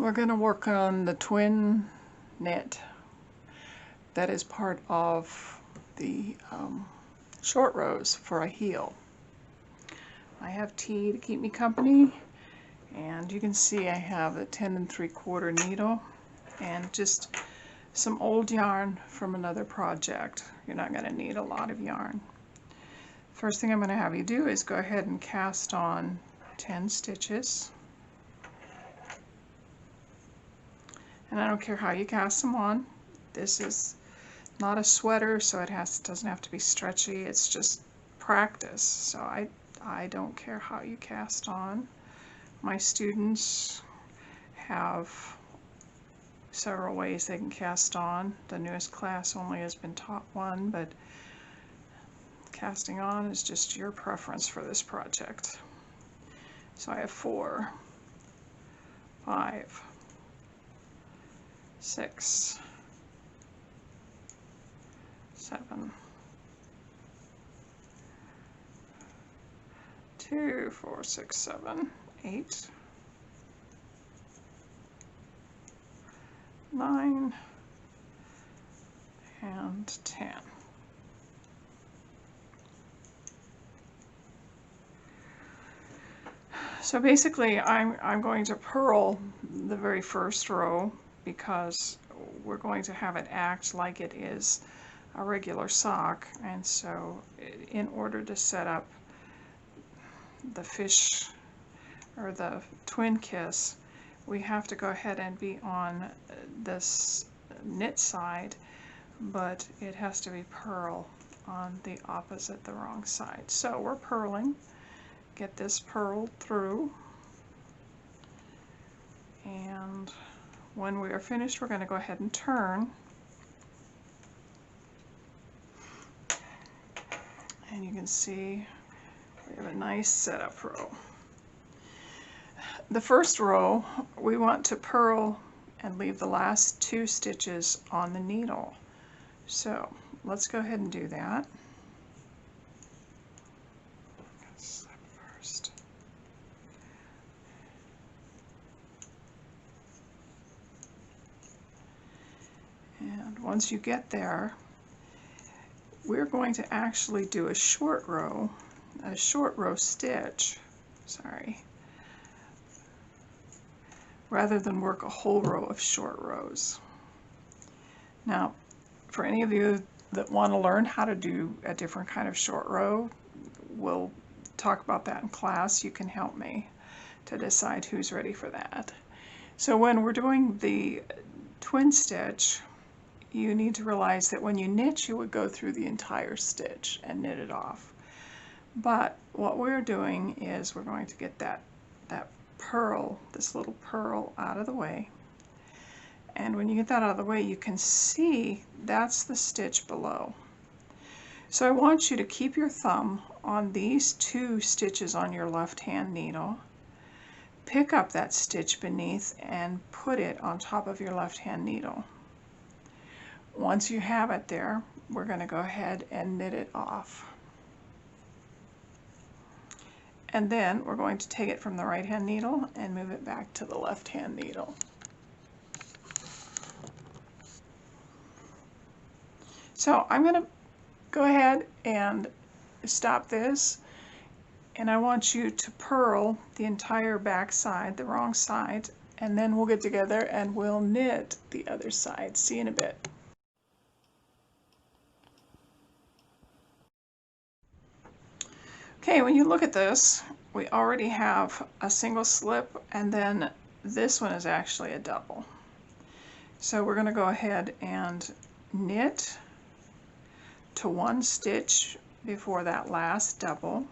We're going to work on the twin knit that is part of the short rows for a heel. I have tea to keep me company, and you can see I have a 10 3/4 needle and just some old yarn from another project. You're not going to need a lot of yarn. First thing I'm going to have you do is go ahead and cast on 10 stitches. And I don't care how you cast them on. This is not a sweater, so it doesn't have to be stretchy. It's just practice. So I don't care how you cast on. My students have several ways they can cast on. The newest class only has been taught one, but casting on is just your preference for this project. So I have 4, 5, 6, 7, 2, 4, 6, 7, 8, 9, and 10. So basically I'm going to purl the very first row because we're going to have it act like it is a regular sock, and so in order to set up the fish or the twin kiss, we have to go ahead and be on this knit side, but it has to be purl on the opposite, the wrong side. So we're purling. Get this purled through, and when we are finished, we're going to go ahead and turn, and you can see we have a nice setup row. The first row we want to purl and leave the last 2 stitches on the needle, so let's go ahead and do that. And once you get there, we're going to actually do a short row stitch, rather than work a whole row of short rows. Now, for any of you that want to learn how to do a different kind of short row, we'll talk about that in class. You can help me to decide who's ready for that. So when we're doing the twin stitch, you need to realize that when you knit, you would go through the entire stitch and knit it off. But what we're doing is we're going to get that purl, this little purl, out of the way. And when you get that out of the way, you can see that's the stitch below. So I want you to keep your thumb on these 2 stitches on your left hand needle, pick up that stitch beneath and put it on top of your left hand needle. Once you have it there, we're going to go ahead and knit it off. And then we're going to take it from the right hand needle and move it back to the left hand needle. So I'm going to go ahead and stop this, and I want you to purl the entire back side, the wrong side, and then we'll get together and we'll knit the other side. See you in a bit. Okay, when you look at this, we already have a single slip, and then this one is actually a double. So we're going to go ahead and knit to 1 stitch before that last double.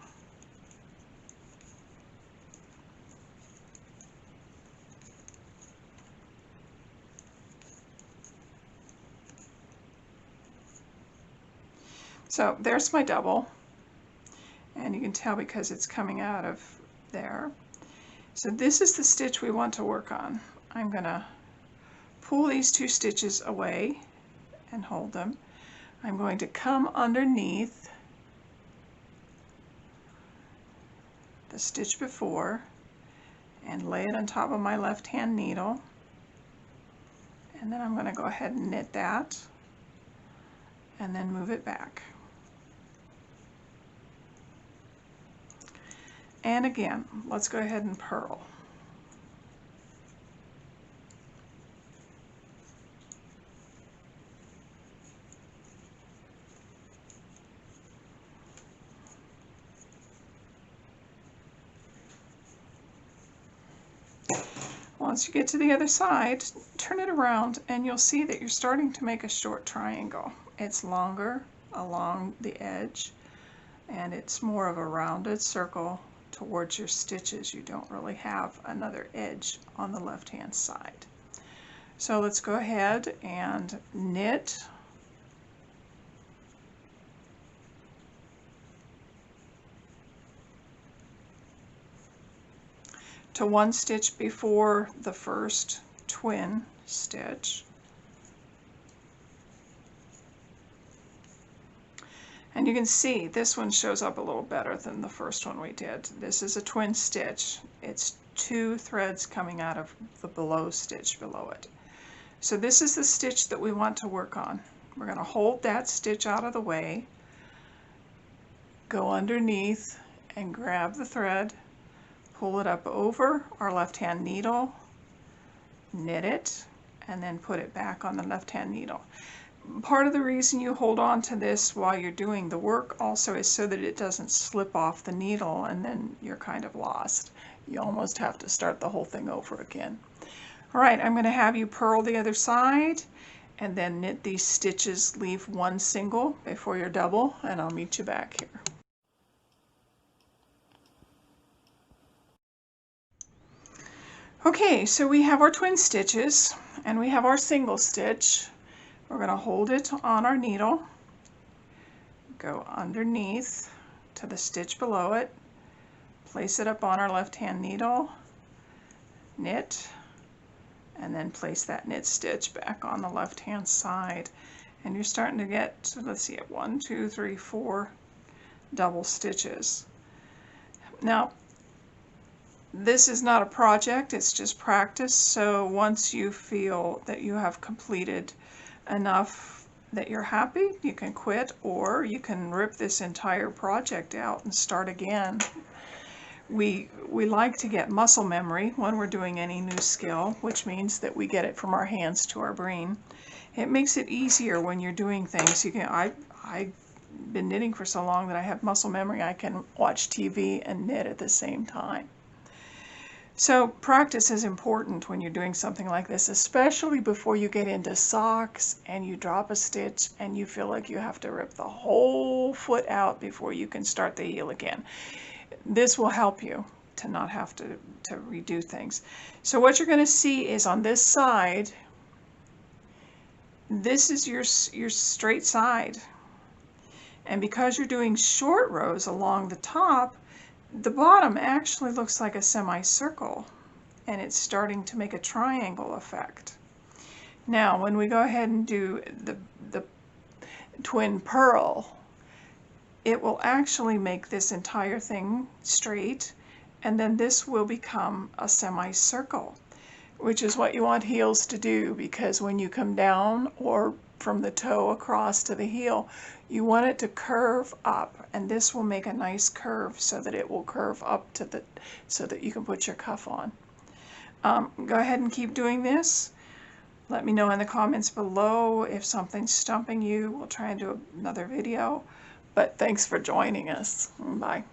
So there's my double. And you can tell because it's coming out of there. So this is the stitch we want to work on. I'm going to pull these 2 stitches away and hold them. I'm going to come underneath the stitch before and lay it on top of my left hand needle And then I'm going to go ahead and knit that and then move it back. And again, let's go ahead and purl. Once you get to the other side, turn it around and you'll see that you're starting to make a short triangle. It's longer along the edge and it's more of a rounded circle towards your stitches. You don't really have another edge on the left hand side. So let's go ahead and knit to one stitch before the first twin stitch. And you can see this one shows up a little better than the first one we did. This is a twin stitch. It's 2 threads coming out of the below stitch below it. So this is the stitch that we want to work on. We're going to hold that stitch out of the way, go underneath and grab the thread, pull it up over our left hand needle, knit it, and then put it back on the left hand needle. Part of the reason you hold on to this while you're doing the work also is so that it doesn't slip off the needle and then you're kind of lost. You almost have to start the whole thing over again. All right, I'm going to have you purl the other side and then knit these stitches, leave one single before your double, and I'll meet you back here. Okay, so we have our twin stitches and we have our single stitch. We're going to hold it on our needle, go underneath to the stitch below it, place it up on our left hand needle, knit, and then place that knit stitch back on the left hand side. And you're starting to get, let's see, 1, 2, 3, 4 double stitches. Now, this is not a project, it's just practice. So once you feel that you have completed enough that you're happy, you can quit, or you can rip this entire project out and start again. We like to get muscle memory when we're doing any new skill, which means that we get it from our hands to our brain. It makes it easier when you're doing things. You can, I've been knitting for so long that I have muscle memory. I can watch TV and knit at the same time. So practice is important when you're doing something like this, especially before you get into socks and you drop a stitch and you feel like you have to rip the whole foot out before you can start the heel again. This will help you to not have to redo things. So what you're going to see is on this side, this is your straight side. And because you're doing short rows along the top, the bottom actually looks like a semicircle, and it's starting to make a triangle effect. Now, when we go ahead and do the twin purl, it will actually make this entire thing straight, and then this will become a semicircle, which is what you want heels to do, because when you come down or from the toe across to the heel, you want it to curve up, and this will make a nice curve so that it will curve up to the, so that you can put your cuff on. Go ahead and keep doing this. Let me know in the comments below if something's stumping you. We'll try and do another video, but thanks for joining us. Bye.